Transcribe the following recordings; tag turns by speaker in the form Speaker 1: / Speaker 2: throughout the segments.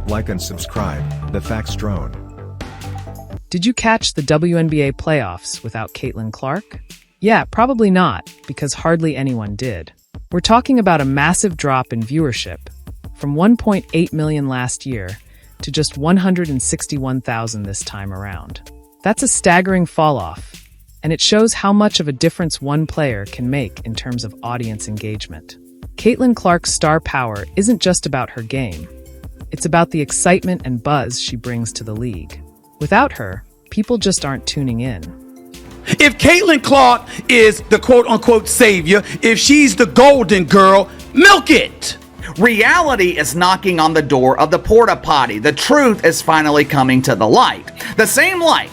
Speaker 1: like and subscribe. The Facts Drone.
Speaker 2: Did you catch the WNBA playoffs without Caitlin Clark? Yeah, probably not, because hardly anyone did. We're talking about a massive drop in viewership, from 1.8 million last year to just 161,000 this time around. That's a staggering falloff, and it shows how much of a difference one player can make in terms of audience engagement. Caitlin Clark's star power isn't just about her game. It's about the excitement and buzz she brings to the league. Without her, people just aren't tuning in.
Speaker 3: If Caitlin Clark is the quote-unquote savior, if she's the golden girl, milk it!
Speaker 4: Reality is knocking on the door of the porta potty. The truth is finally coming to the light. The same light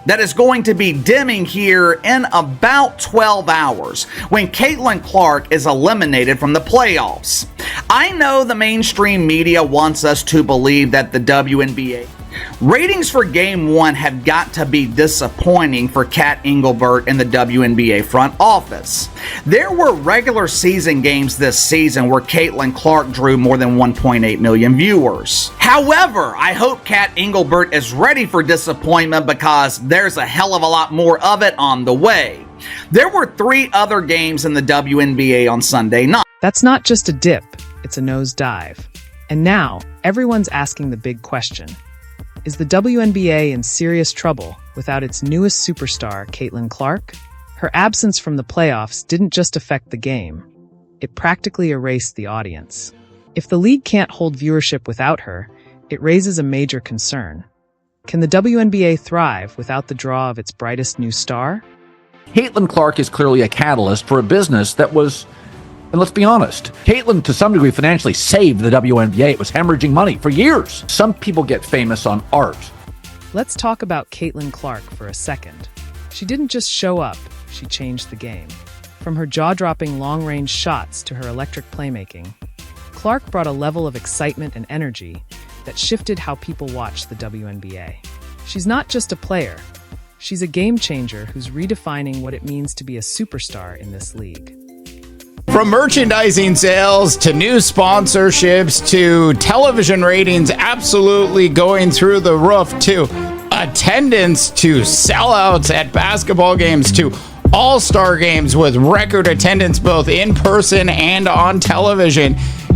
Speaker 4: that is going to be dimming here in about 12 hours when Caitlin Clark is eliminated from the playoffs. I know the mainstream media wants us to believe that the WNBA ratings for Game 1 have got to be disappointing for Kat Engelbert in the WNBA front office. There were regular season games this season where Caitlin Clark drew more than 1.8 million viewers. However, I hope Kat Engelbert is ready for disappointment because there's a hell of a lot more of it on the way. There were 3 other games in the WNBA on Sunday night.
Speaker 2: That's not just a dip, it's a nosedive. And now, everyone's asking the big question. Is the WNBA in serious trouble without its newest superstar, Caitlin Clark? Her absence from the playoffs didn't just affect the game. It practically erased the audience. If the league can't hold viewership without her, it raises a major concern. Can the WNBA thrive without the draw of its brightest new star?
Speaker 5: Caitlin Clark is clearly a catalyst for a business that was, and let's be honest, Caitlin to some degree financially saved the WNBA. It was hemorrhaging money for years. Some people get famous on art.
Speaker 2: Let's talk about Caitlin Clark for a second. She didn't just show up, she changed the game. From her jaw-dropping long-range shots to her electric playmaking, Clark brought a level of excitement and energy that shifted how people watch the WNBA. She's not just a player, she's a game changer who's redefining what it means to be a superstar in this league.
Speaker 6: From merchandising sales to new sponsorships to television ratings absolutely going through the roof to attendance to sellouts at basketball games to all-star games with record attendance both in person and on television,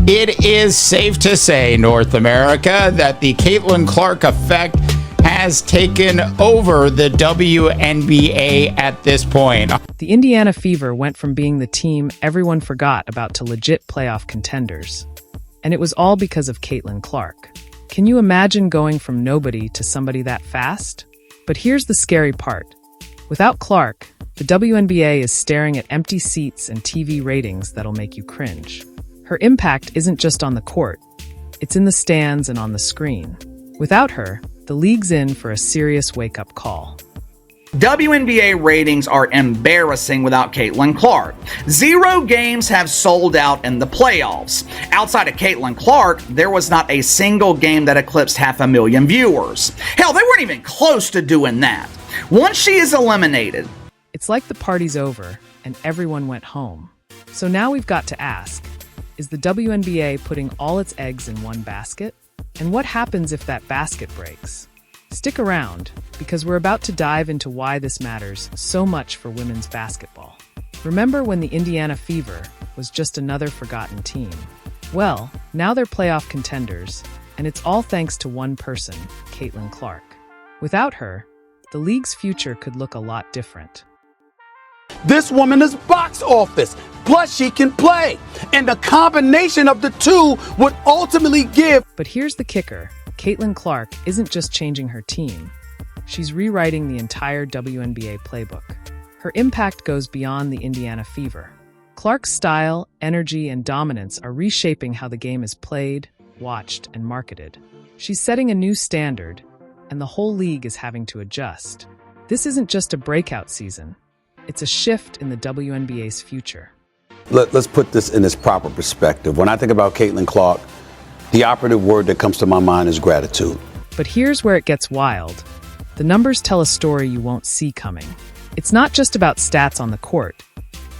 Speaker 6: it is safe to say, North America, that the Caitlin Clark effect has taken over the WNBA at this point.
Speaker 2: The Indiana Fever went from being the team everyone forgot about to legit playoff contenders. And it was all because of Caitlin Clark. Can you imagine going from nobody to somebody that fast? But here's the scary part. Without Clark, the WNBA is staring at empty seats and TV ratings that'll make you cringe. Her impact isn't just on the court, it's in the stands and on the screen. Without her, the league's in for a serious wake-up call.
Speaker 4: WNBA ratings are embarrassing without Caitlin Clark. 0 games have sold out in the playoffs. Outside of Caitlin Clark, there was not a single game that eclipsed 500,000 viewers. Hell, they weren't even close to doing that. Once she is eliminated,
Speaker 2: it's like the party's over and everyone went home. So now we've got to ask, is the WNBA putting all its eggs in one basket? And what happens if that basket breaks? Stick around, because we're about to dive into why this matters so much for women's basketball. Remember when the Indiana Fever was just another forgotten team? Well, now they're playoff contenders, and it's all thanks to one person, Caitlin Clark. Without her, the league's future could look a lot different.
Speaker 3: This woman is box office, plus she can play. And the combination of the two would ultimately give.
Speaker 2: But here's the kicker. Caitlin Clark isn't just changing her team. She's rewriting the entire WNBA playbook. Her impact goes beyond the Indiana Fever. Clark's style, energy, and dominance are reshaping how the game is played, watched, and marketed. She's setting a new standard, and the whole league is having to adjust. This isn't just a breakout season. It's a shift in the WNBA's future.
Speaker 7: Let's put this in its proper perspective. When I think about Caitlin Clark, the operative word that comes to my mind is gratitude.
Speaker 2: But here's where it gets wild. The numbers tell a story you won't see coming. It's not just about stats on the court.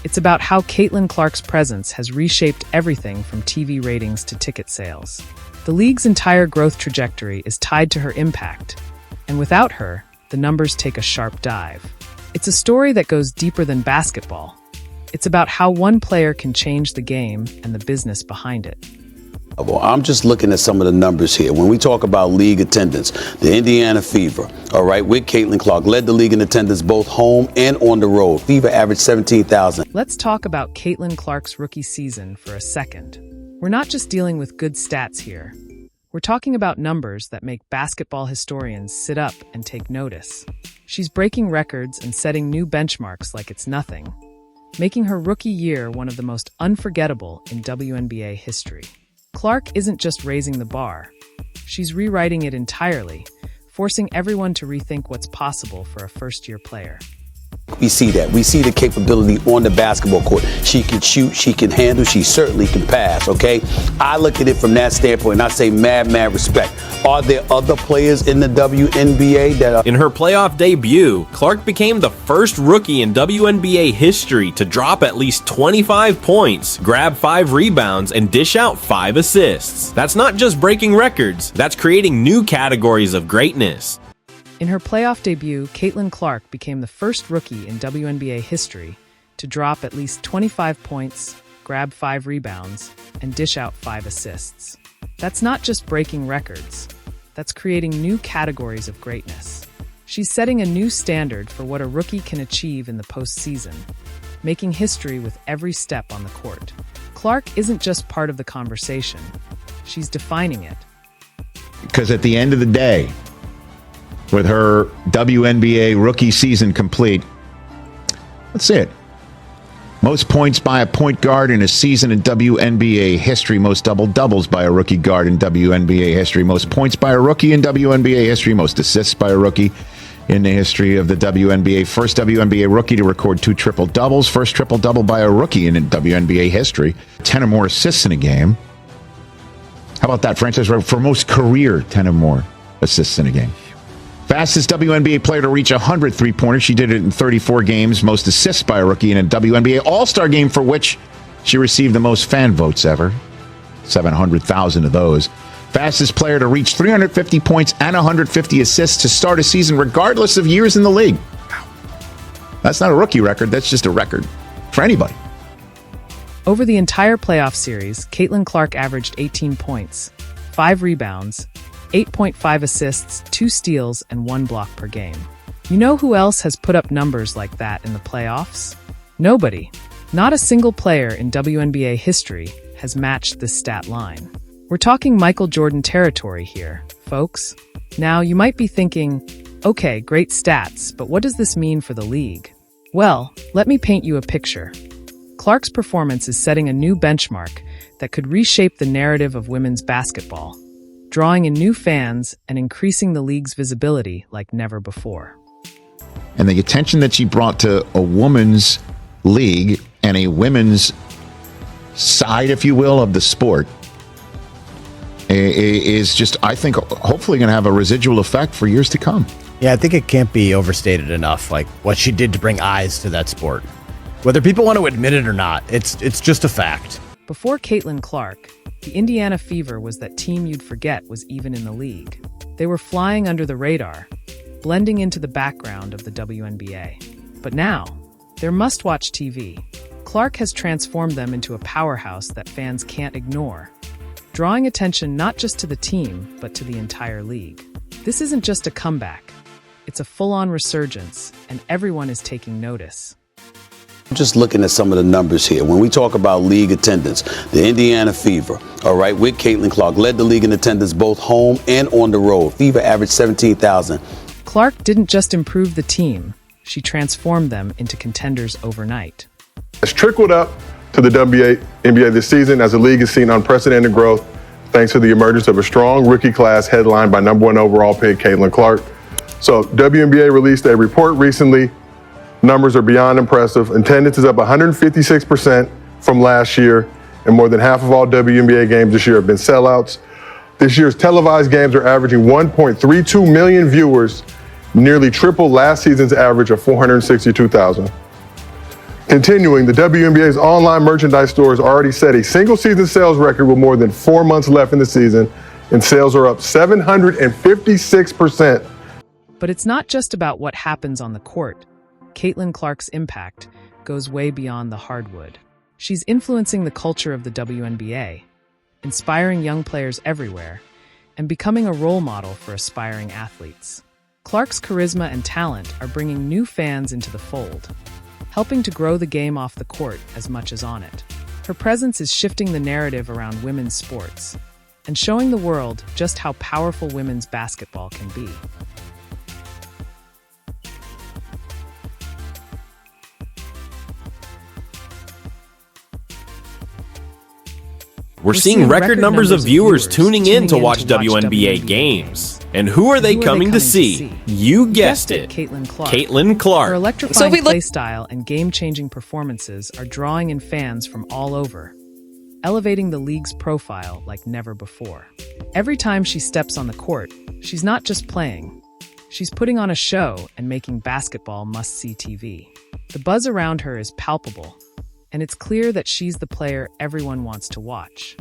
Speaker 2: It's about how Caitlin Clark's presence has reshaped everything from TV ratings to ticket sales. The league's entire growth trajectory is tied to her impact, and without her, the numbers take a sharp dive. It's a story that goes deeper than basketball. It's about how one player can change the game and the business behind it.
Speaker 7: Well, I'm just looking at some of the numbers here. When we talk about league attendance, the Indiana Fever, all right, with Caitlin Clark, led the league in attendance both home and on the road. Fever averaged 17,000.
Speaker 2: Let's talk about Caitlin Clark's rookie season for a second. We're not just dealing with good stats here. We're talking about numbers that make basketball historians sit up and take notice. She's breaking records and setting new benchmarks like it's nothing, making her rookie year one of the most unforgettable in WNBA history. Clark isn't just raising the bar. She's rewriting it entirely, forcing everyone to rethink what's possible for a first-year player.
Speaker 7: We see that. We see the capability on the basketball court. She can shoot, she can handle, she certainly can pass, okay? I look at it from that standpoint and I say mad respect. Are there other players in the WNBA that are...
Speaker 8: In her playoff debut, Clark became the first rookie in WNBA history to drop at least 25 points, grab 5 rebounds, and dish out 5 assists. That's not just breaking records, that's creating new categories of greatness.
Speaker 2: In her playoff debut, Caitlin Clark became the first rookie in WNBA history to drop at least 25 points, grab 5 rebounds, and dish out 5 assists. That's not just breaking records, that's creating new categories of greatness. She's setting a new standard for what a rookie can achieve in the postseason, making history with every step on the court. Clark isn't just part of the conversation, she's defining it.
Speaker 9: Because at the end of the day, with her WNBA rookie season complete, let's see it. Most points by a point guard in a season in WNBA history. Most double-doubles by a rookie guard in WNBA history. Most points by a rookie in WNBA history. Most assists by a rookie in the history of the WNBA. First WNBA rookie to record 2 triple-doubles. First triple-double by a rookie in WNBA history. 10 or more assists in a game. How about that? Franchise record for most career 10 or more assists in a game. Fastest WNBA player to reach 100 three-pointers. She did it in 34 games. Most assists by a rookie in a WNBA All-Star game, for which she received the most fan votes ever. 700,000 of those. Fastest player to reach 350 points and 150 assists to start a season, regardless of years in the league. That's not a rookie record. That's just a record for anybody.
Speaker 2: Over the entire playoff series, Caitlin Clark averaged 18 points, 5 rebounds, 8.5 assists, 2 steals, and 1 block per game. You know who else has put up numbers like that in the playoffs? Nobody. Not a single player in WNBA history has matched this stat line. We're talking Michael Jordan territory here, folks. Now, you might be thinking, okay, great stats, but what does this mean for the league? Well, let me paint you a picture. Clark's performance is setting a new benchmark that could reshape the narrative of women's basketball, drawing in new fans and increasing the league's visibility like never before.
Speaker 9: And the attention that she brought to a women's league and a women's side, if you will, of the sport is just, I think, hopefully going to have a residual effect for years to come.
Speaker 10: Yeah, I think it can't be overstated enough, like what she did to bring eyes to that sport. Whether people want to admit it or not, it's just a fact.
Speaker 2: Before Caitlin Clark, the Indiana Fever was that team you'd forget was even in the league. They were flying under the radar, blending into the background of the WNBA. But now, they're must-watch TV. Clark has transformed them into a powerhouse that fans can't ignore, drawing attention not just to the team, but to the entire league. This isn't just a comeback. It's a full-on resurgence, and everyone is taking notice.
Speaker 7: I'm just looking at some of the numbers here. When we talk about league attendance, the Indiana Fever, all right, with Caitlin Clark, led the league in attendance both home and on the road. Fever averaged 17,000.
Speaker 2: Clark didn't just improve the team, she transformed them into contenders overnight.
Speaker 11: It's trickled up to the WNBA this season as the league has seen unprecedented growth thanks to the emergence of a strong rookie class headlined by #1 overall pick Caitlin Clark. So WNBA released a report recently. Numbers are beyond impressive. Attendance is up 156% from last year, and more than half of all WNBA games this year have been sellouts. This year's televised games are averaging 1.32 million viewers, nearly triple last season's average of 462,000. Continuing, the WNBA's online merchandise store has already set a single-season sales record with more than 4 months left in the season and sales are up 756%.
Speaker 2: But it's not just about what happens on the court. Caitlin Clark's impact goes way beyond the hardwood. She's influencing the culture of the WNBA, inspiring young players everywhere, and becoming a role model for aspiring athletes. Clark's charisma and talent are bringing new fans into the fold, helping to grow the game off the court as much as on it. Her presence is shifting the narrative around women's sports and showing the world just how powerful women's basketball can be.
Speaker 8: We're seeing record numbers of viewers tuning in to watch WNBA games. And who are they coming to see? You guessed it,
Speaker 2: Caitlin Clark.
Speaker 8: Caitlin Clark.
Speaker 2: Her electrifying play style and game-changing performances are drawing in fans from all over, elevating the league's profile like never before. Every time she steps on the court, she's not just playing. She's putting on a show and making basketball must-see TV. The buzz around her is palpable, and it's clear that she's the player everyone wants to watch.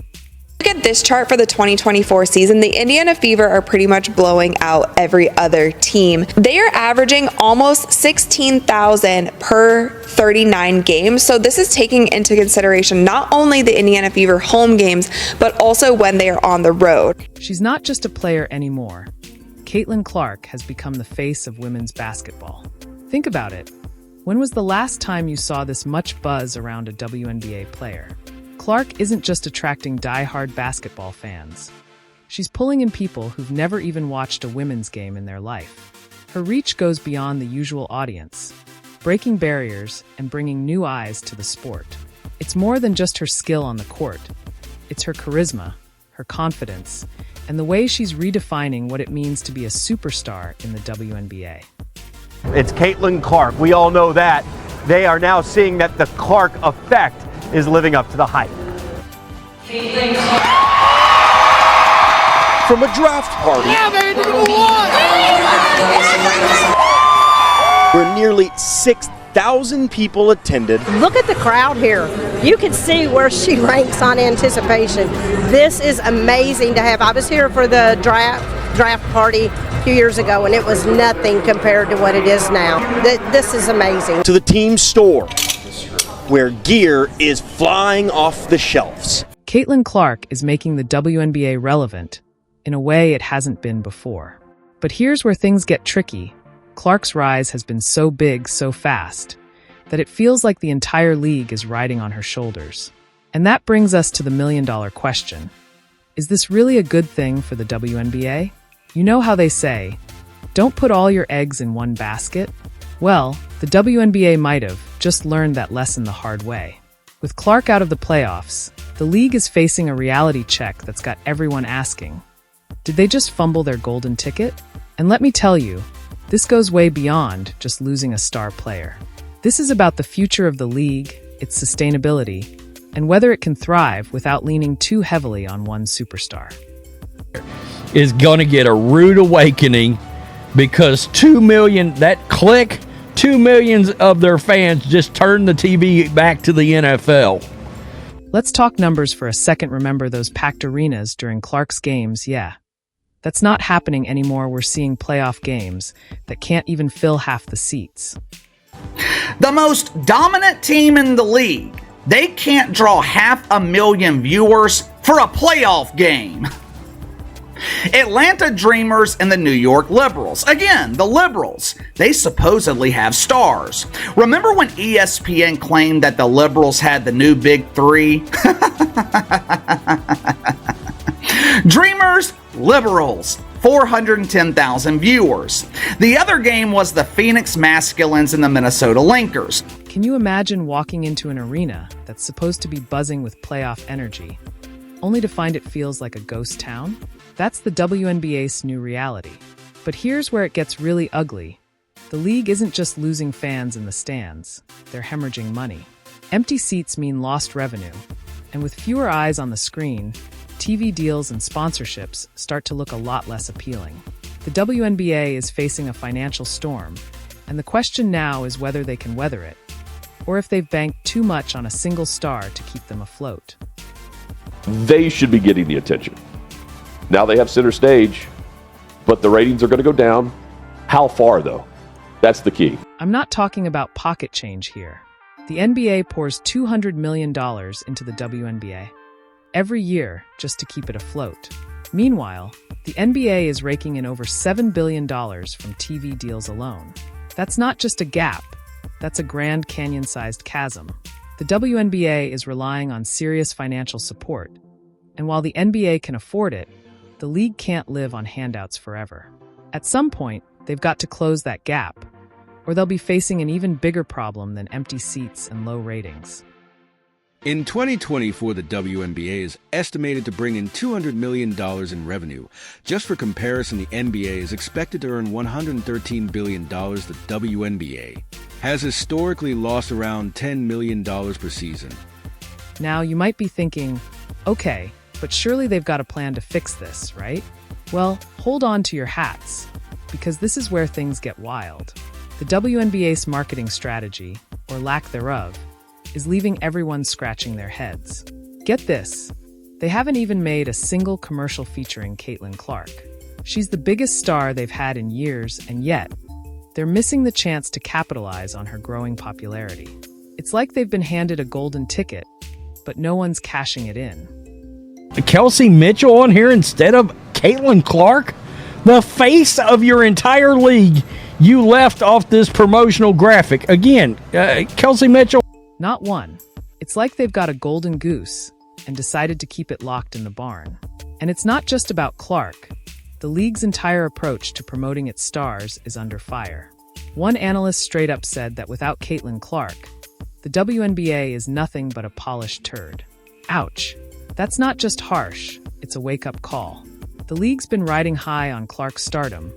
Speaker 12: Look at this chart for the 2024 season. The Indiana Fever are pretty much blowing out every other team. They are averaging almost 16,000 per 39 games. So this is taking into consideration not only the Indiana Fever home games, but also when they are on the road.
Speaker 2: She's not just a player anymore. Caitlin Clark has become the face of women's basketball. Think about it. When was the last time you saw this much buzz around a WNBA player? Clark isn't just attracting die-hard basketball fans. She's pulling in people who've never even watched a women's game in their life. Her reach goes beyond the usual audience, breaking barriers and bringing new eyes to the sport. It's more than just her skill on the court. It's her charisma, her confidence, and the way she's redefining what it means to be a superstar in the WNBA.
Speaker 13: It's Caitlin Clark. We all know that. They are now seeing that the Clark effect is living up to the hype.
Speaker 14: Caitlin Clark. From a draft party.
Speaker 13: Yeah, baby,
Speaker 14: where nearly 6,000 people attended.
Speaker 15: Look at the crowd here. You can see where she ranks on anticipation. This is amazing to have. I was here for the draft party a few years ago, and it was nothing compared to what it is now. This is amazing.
Speaker 14: To the team store, where gear is flying off the shelves.
Speaker 2: Caitlin Clark is making the WNBA relevant in a way it hasn't been before. But here's where things get tricky. Clark's rise has been so big so fast that it feels like the entire league is riding on her shoulders. And that brings us to the million-dollar question. Is this really a good thing for the WNBA? You know how they say, don't put all your eggs in one basket? Well, the WNBA might have just learned that lesson the hard way. With Clark out of the playoffs, the league is facing a reality check that's got everyone asking, did they just fumble their golden ticket? And let me tell you, this goes way beyond just losing a star player. This is about the future of the league, its sustainability, and whether it can thrive without leaning too heavily on one superstar.
Speaker 16: Is going to get a rude awakening because 2 million, that click, 2 million of their fans just turned the TV back to the NFL.
Speaker 2: Let's talk numbers for a second. Remember those packed arenas during Clark's games? Yeah. That's not happening anymore. We're seeing playoff games that can't even fill half the seats.
Speaker 4: The most dominant team in the league, they can't draw 500,000 viewers for a playoff game. Atlanta Dreamers and the New York Liberals. Again, the Liberals, they supposedly have stars. Remember when ESPN claimed that the Liberals had the new big three? Dreamers, Liberals, 410,000 viewers. The other game was the Phoenix Masculines and the Minnesota Lakers.
Speaker 2: Can you imagine walking into an arena that's supposed to be buzzing with playoff energy, only to find it feels like a ghost town? That's the WNBA's new reality. But here's where it gets really ugly. The league isn't just losing fans in the stands, they're hemorrhaging money. Empty seats mean lost revenue, and with fewer eyes on the screen, TV deals and sponsorships start to look a lot less appealing. The WNBA is facing a financial storm, and the question now is whether they can weather it, or if they've banked too much on a single star to keep them afloat.
Speaker 17: They should be getting the attention. Now they have center stage, but the ratings are going to go down. How far, though? That's the key.
Speaker 2: I'm not talking about pocket change here. The NBA pours $200 million into the WNBA every year just to keep it afloat. Meanwhile, the NBA is raking in over $7 billion from TV deals alone. That's not just a gap, that's a Grand Canyon-sized chasm. The WNBA is relying on serious financial support, and while the NBA can afford it, the league can't live on handouts forever. At some point, they've got to close that gap, or they'll be facing an even bigger problem than empty seats and low ratings.
Speaker 18: In 2024, the WNBA is estimated to bring in $200 million in revenue. Just for comparison, the NBA is expected to earn $113 billion. The WNBA has historically lost around $10 million per season.
Speaker 2: Now, you might be thinking, okay, but surely they've got a plan to fix this, right? Well, hold on to your hats, because this is where things get wild. The WNBA's marketing strategy, or lack thereof, is leaving everyone scratching their heads. Get this, they haven't even made a single commercial featuring Caitlin Clark. She's the biggest star they've had in years, and yet, they're missing the chance to capitalize on her growing popularity. It's like they've been handed a golden ticket, but no one's cashing it in.
Speaker 16: Kelsey Mitchell on here instead of Caitlin Clark? The face of your entire league, you left off this promotional graphic. Again, Kelsey Mitchell.
Speaker 2: Not one. It's like they've got a golden goose and decided to keep it locked in the barn. And it's not just about Clark. The league's entire approach to promoting its stars is under fire. One analyst straight up said that without Caitlin Clark, the WNBA is nothing but a polished turd. Ouch. That's not just harsh, it's a wake-up call. The league's been riding high on Clark's stardom,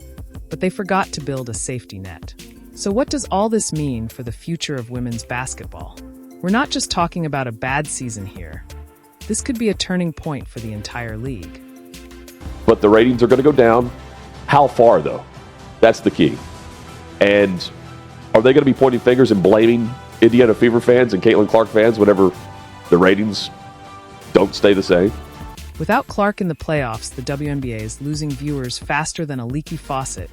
Speaker 2: but they forgot to build a safety net. So what does all this mean for the future of women's basketball? We're not just talking about a bad season here. This could be a turning point for the entire league.
Speaker 17: But the ratings are going to go down. How far, though? That's the key. And are they going to be pointing fingers and blaming Indiana Fever fans and Caitlin Clark fans whenever the ratings don't stay the same?
Speaker 2: Without Clark in the playoffs, the WNBA is losing viewers faster than a leaky faucet.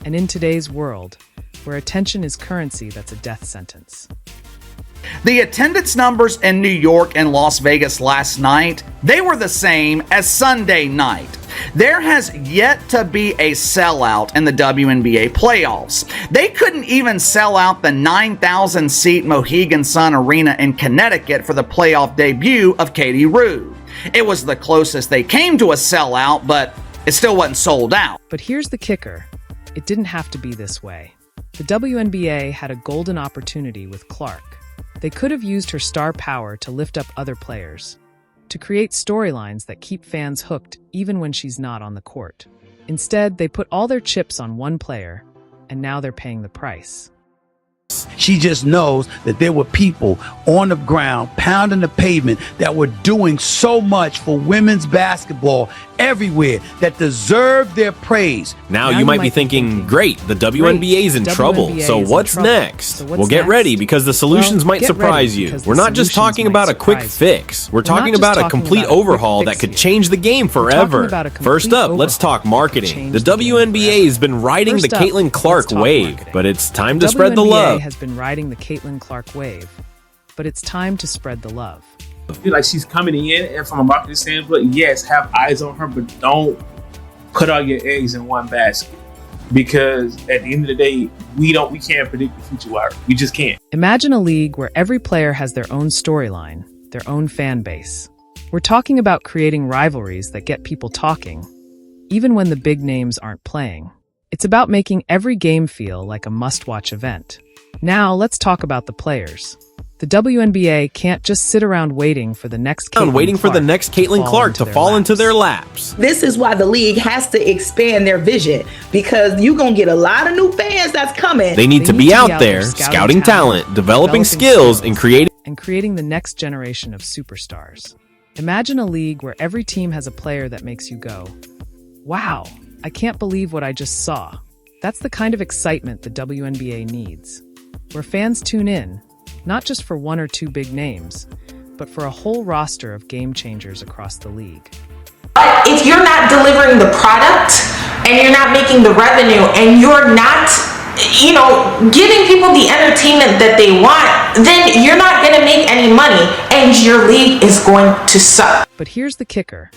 Speaker 2: And in today's world, where attention is currency, that's a death sentence.
Speaker 4: The attendance numbers in New York and Las Vegas last night, they were the same as Sunday night. There has yet to be a sellout in the WNBA playoffs. They couldn't even sell out the 9,000-seat Mohegan Sun Arena in Connecticut for the playoff debut of Katie Rue. It was the closest they came to a sellout, but it still wasn't sold out.
Speaker 2: But here's the kicker. It didn't have to be this way. The WNBA had a golden opportunity with Clark. They could have used her star power to lift up other players, to create storylines that keep fans hooked even when she's not on the court. Instead, they put all their chips on one player, and now they're paying the price.
Speaker 3: She just knows that there were people on the ground pounding the pavement that were doing so much for women's basketball everywhere that deserve their praise.
Speaker 8: Now you might be thinking, great, the WNBA's in trouble. So what's next? Well, get ready because the solutions might surprise you. We're not just talking about a quick fix. We're talking about a complete overhaul that could change the game forever. First up, let's talk marketing. The WNBA has been riding the Caitlin Clark wave, but it's time to spread the love.
Speaker 2: Has been riding the Caitlin Clark wave, but it's time to spread the love.
Speaker 19: I feel like she's coming in, and from a marketing standpoint, yes, have eyes on her, but don't put all your eggs in one basket, because at the end of the day, we can't predict the future. We just can't.
Speaker 2: Imagine a league where every player has their own storyline, their own fan base. We're talking about creating rivalries that get people talking, even when the big names aren't playing. It's about making every game feel like a must-watch event. Now, let's talk about the players. The WNBA can't just sit around waiting for the next
Speaker 8: Caitlin Clark to fall into their laps.
Speaker 20: This is why the league has to expand their vision, because you're going to get a lot of new fans that's coming.
Speaker 8: They need to be out there scouting talent, developing skills, and
Speaker 2: creating the next generation of superstars. Imagine a league where every team has a player that makes you go, wow, I can't believe what I just saw. That's the kind of excitement the WNBA needs, where fans tune in, not just for one or two big names, but for a whole roster of game changers across the league.
Speaker 20: But if you're not delivering the product and you're not making the revenue and you're not, giving people the entertainment that they want, then you're not going to make any money and your league is going to suck.
Speaker 2: But here's the kicker.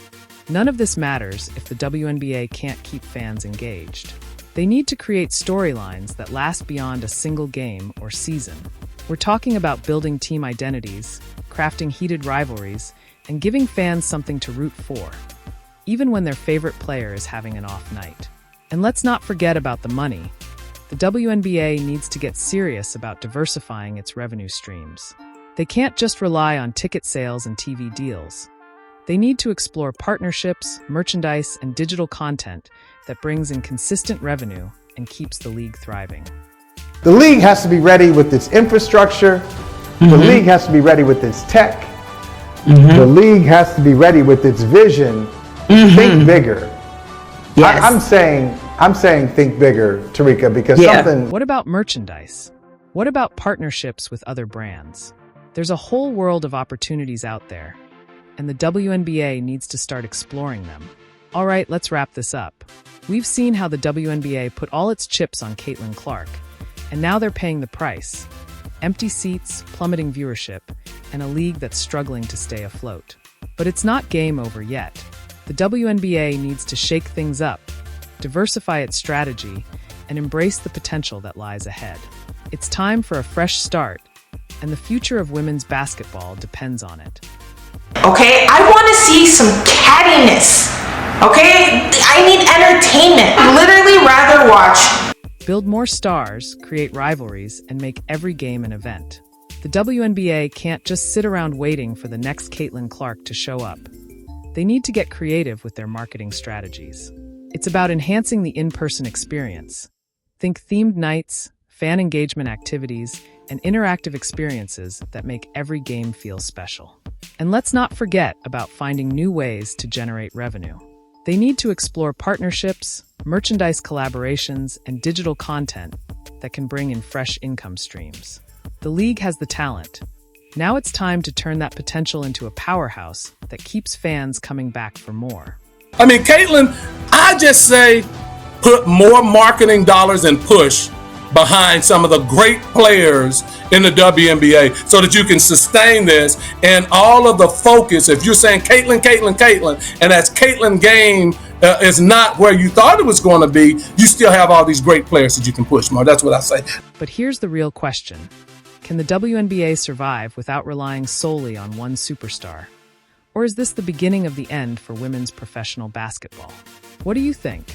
Speaker 2: None of this matters if the WNBA can't keep fans engaged. They need to create storylines that last beyond a single game or season. We're talking about building team identities, crafting heated rivalries, and giving fans something to root for, even when their favorite player is having an off night. And let's not forget about the money. The WNBA needs to get serious about diversifying its revenue streams. They can't just rely on ticket sales and TV deals. They need to explore partnerships, merchandise, and digital content that brings in consistent revenue and keeps the league thriving.
Speaker 21: The league has to be ready with its infrastructure. The league has to be ready with its tech. The league has to be ready with its vision. Think bigger.
Speaker 20: Yes.
Speaker 21: I'm saying think bigger, Tarika, because something.
Speaker 2: What about merchandise? What about partnerships with other brands? There's a whole world of opportunities out there, and the WNBA needs to start exploring them. All right, let's wrap this up. We've seen how the WNBA put all its chips on Caitlin Clark, and now they're paying the price. Empty seats, plummeting viewership, and a league that's struggling to stay afloat. But it's not game over yet. The WNBA needs to shake things up, diversify its strategy, and embrace the potential that lies ahead. It's time for a fresh start, and the future of women's basketball depends on it.
Speaker 20: Okay, I want to see some cattiness. Okay, I need entertainment. I'd literally rather watch.
Speaker 2: Build more stars, create rivalries, and make every game an event. The WNBA can't just sit around waiting for the next Caitlin Clark to show up. They need to get creative with their marketing strategies. It's about enhancing the in-person experience. Think themed nights, fan engagement activities, and interactive experiences that make every game feel special. And let's not forget about finding new ways to generate revenue. They need to explore partnerships, merchandise collaborations, and digital content that can bring in fresh income streams. The league has the talent. Now it's time to turn that potential into a powerhouse that keeps fans coming back for more.
Speaker 22: I mean, Caitlin, I just say put more marketing dollars and push behind some of the great players in the WNBA so that you can sustain this and all of the focus. If you're saying Caitlin, and as Caitlin game is not where you thought it was going to be, you still have all these great players that you can push more. That's what I say.
Speaker 2: But here's the real question. Can the WNBA survive without relying solely on one superstar? Or is this the beginning of the end for women's professional basketball? What do you think?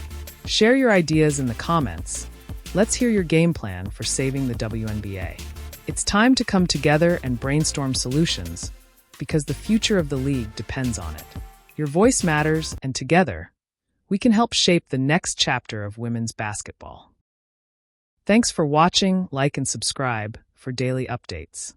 Speaker 2: Share your ideas in the comments. Let's hear your game plan for saving the WNBA. It's time to come together and brainstorm solutions because the future of the league depends on it. Your voice matters, and together, we can help shape the next chapter of women's basketball. Thanks for watching, like and subscribe for daily updates.